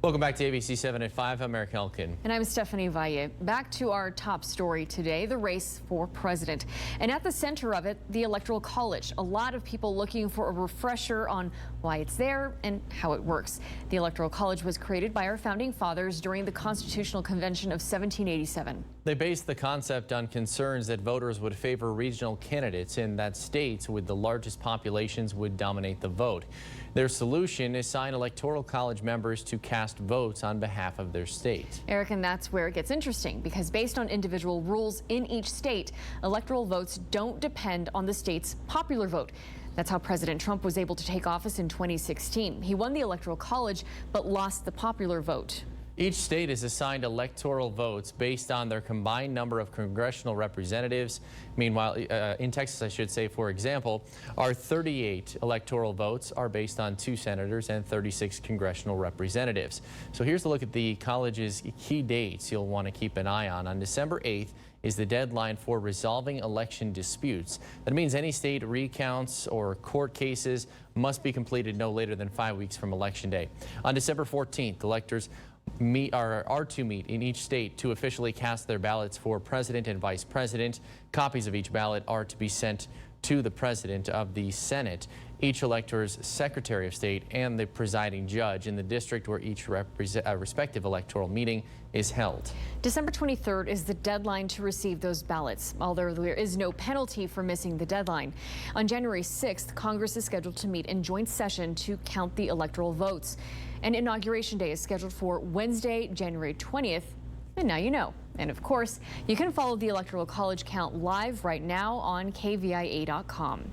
Welcome back to ABC 7 at 5. I'm Eric Elkin. And I'm Stephanie Valle. Back to our top story today, the race for president. And at the center of it, the Electoral College. A lot of people looking for a refresher on why it's there and how it works. The Electoral College was created by our founding fathers during the Constitutional Convention of 1787. They based the concept on concerns that voters would favor regional candidates and that states with the largest populations would dominate the vote. Their solution is assign Electoral College members to cast votes on behalf of their state. Eric, and that's where it gets interesting, because based on individual rules in each state, electoral votes don't depend on the state's popular vote. That's how President Trump was able to take office in 2016. He won the Electoral College, but lost the popular vote. Each state is assigned electoral votes based on their combined number of congressional representatives. Meanwhile, in Texas, I should say, for example, our 38 electoral votes are based on 2 senators and 36 congressional representatives. So here's a look at the college's key dates you'll want to keep an eye on. On December 8th is the deadline for resolving election disputes. That means any state recounts or court cases must be completed no later than 5 weeks from Election Day. On December 14th, electors are to meet in each state to officially cast their ballots for president and vice president. Copies of each ballot are to be sent to the president of the Senate, each elector's secretary of state, and the presiding judge in the district where each respective electoral meeting is held. December 23rd is the deadline to receive those ballots, although there is no penalty for missing the deadline. On January 6th, Congress is scheduled to meet in joint session to count the electoral votes. And Inauguration Day is scheduled for Wednesday, January 20th. And now you know. And of course, you can follow the Electoral College count live right now on kvia.com.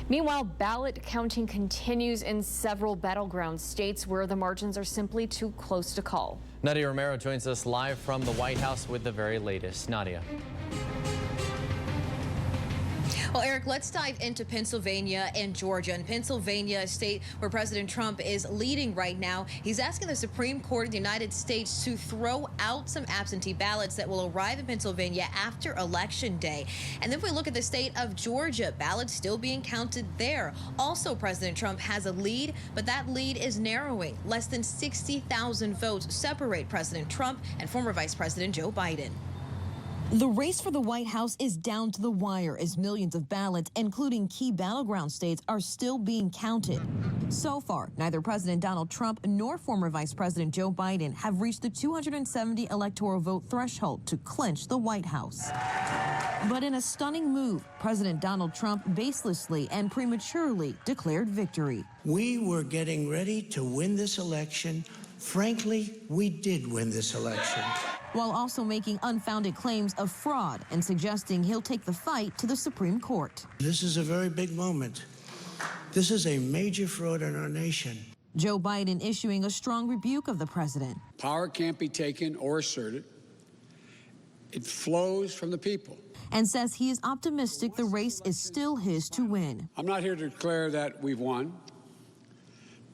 Meanwhile, ballot counting continues in several battleground states where the margins are simply too close to call. Nadia Romero joins us live from the White House with the very latest. Nadia. Well, Eric, let's dive into Pennsylvania and Georgia. In Pennsylvania, a state where President Trump is leading right now, he's asking the Supreme Court of the United States to throw out some absentee ballots that will arrive in Pennsylvania after Election Day. And then if we look at the state of Georgia, ballots still being counted there. Also, President Trump has a lead, but that lead is narrowing. Less than 60,000 votes separate President Trump and former Vice President Joe Biden. The race for the White House is down to the wire as millions of ballots, including key battleground states, are still being counted. So far, neither President Donald Trump nor former Vice President Joe Biden have reached the 270 electoral vote threshold to clinch the White House. But in a stunning move, President Donald Trump baselessly and prematurely declared victory. We were getting ready to win this election. Frankly, we did win this election. While also making unfounded claims of fraud and suggesting he'll take the fight to the Supreme Court. This is a very big moment. This is a major fraud in our nation. Joe Biden issuing a strong rebuke of the president. Power can't be taken or asserted. It flows from the people. And says he is optimistic the race is still his to win. I'm not here to declare that we've won,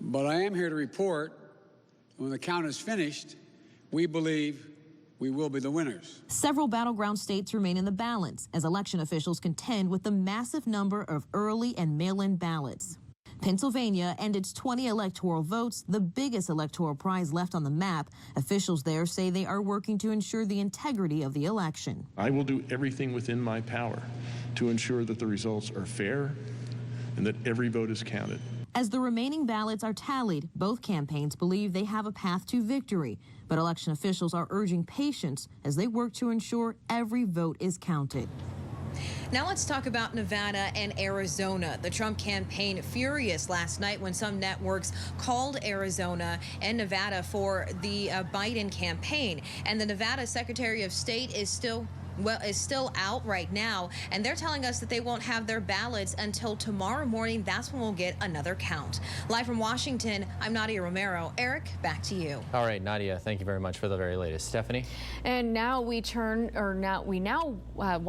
but I am here to report that when the count is finished, we believe we will be the winners. Several battleground states remain in the balance as election officials contend with the massive number of early and mail-in ballots. Pennsylvania and its 20 electoral votes, the biggest electoral prize left on the map. Officials there say they are working to ensure the integrity of the election. I will do everything within my power to ensure that the results are fair and that every vote is counted. As the remaining ballots are tallied, both campaigns believe they have a path to victory. But election officials are urging patience as they work to ensure every vote is counted. Now let's talk about Nevada and Arizona. The Trump campaign furious last night when some networks called Arizona and Nevada for the Biden campaign. And the Nevada Secretary of State is still out right now, and they're telling us that they won't have their ballots until tomorrow morning. That's when we'll get another count. Live from Washington, I'm Nadia Romero. Eric, back to you. All right, Nadia, thank you very much for the very latest. Stephanie? And now we want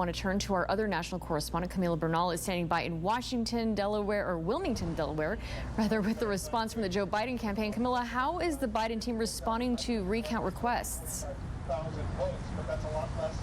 to turn to our other national correspondent. Camila Bernal is standing by in Wilmington, Delaware, rather, with the response from the Joe Biden campaign. Camila, how is the Biden team responding to recount requests? Votes, but that's a lot less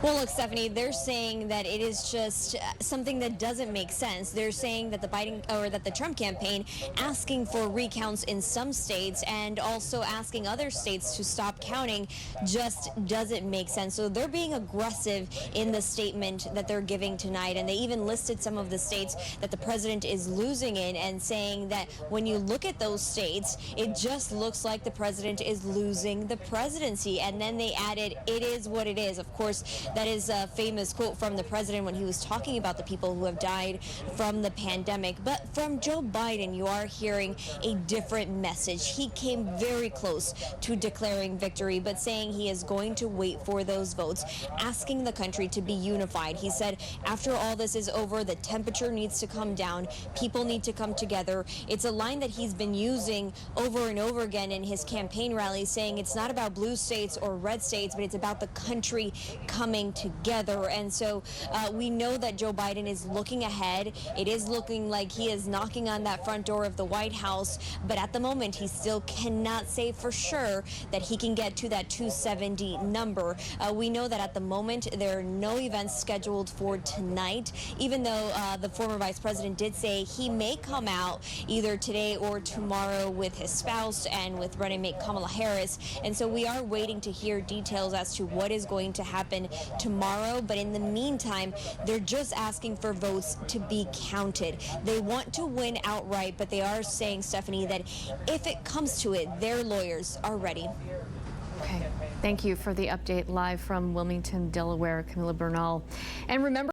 Well, look, Stephanie, they're saying that it is just something that doesn't make sense. They're saying that the Trump campaign asking for recounts in some states and also asking other states to stop counting just doesn't make sense. So they're being aggressive in the statement that they're giving tonight, and they even listed some of the states that the president is losing in and saying that when you look at those states, it just looks like the president is losing the presidency. And then they added, "It is what it is." Of course, that is a famous quote from the president when he was talking about the people who have died from the pandemic. But from Joe Biden, you are hearing a different message. He came very close to declaring victory, but saying he is going to wait for those votes, asking the country to be unified. He said, after all this is over, the temperature needs to come down. People need to come together. It's a line that he's been using over and over again in his campaign rallies, saying it's not about blue states or red states, but it's about the country coming together. And so we know that Joe Biden is looking ahead. It is looking like he is knocking on that front door of the White House, but at the moment he still cannot say for sure that he can get to that 270 number. We know that at the moment there are no events scheduled for tonight, even though the former vice president did say he may come out either today or tomorrow with his spouse and with running mate Kamala Harris. And so we are waiting to hear details as to what is going to happen tomorrow. But in the meantime, they're just asking for votes to be counted. They want to win outright, but they are saying, Stephanie, that if it comes to it, their lawyers are ready. Okay. Thank you for the update live from Wilmington, Delaware, Camila Bernal. And remember,